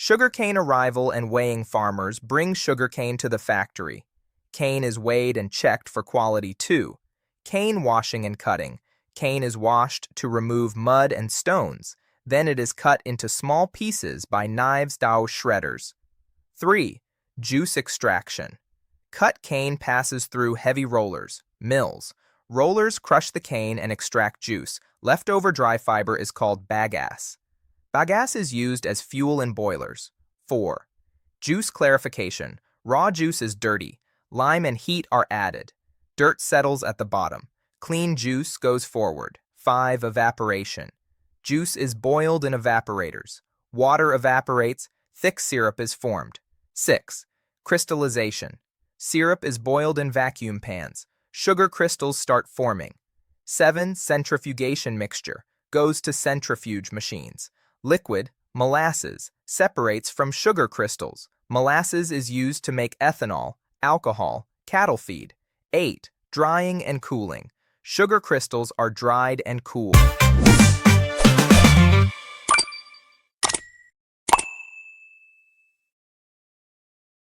Sugarcane arrival and weighing. Farmers bring sugarcane to the factory. Cane is weighed and checked for quality too. Cane washing and cutting. Cane is washed to remove mud and stones. Then it is cut into small pieces by knives or shredders. 3. Juice extraction. Cut cane passes through heavy rollers, mills. Rollers crush the cane and extract juice. Leftover dry fiber is called bagasse. Bagasse is used as fuel in boilers. 4. Juice clarification. Raw juice is dirty. Lime and heat are added. Dirt settles at the bottom. Clean juice goes forward. 5. Evaporation. Juice is boiled in evaporators. Water evaporates. Thick syrup is formed. 6. Crystallization. Syrup is boiled in vacuum pans. Sugar crystals start forming. 7. Centrifugation mixture. Goes to centrifuge machines. Liquid, molasses, separates from sugar crystals. Molasses is used to make ethanol, alcohol, cattle feed. 8. Drying and cooling. Sugar crystals are dried and cooled.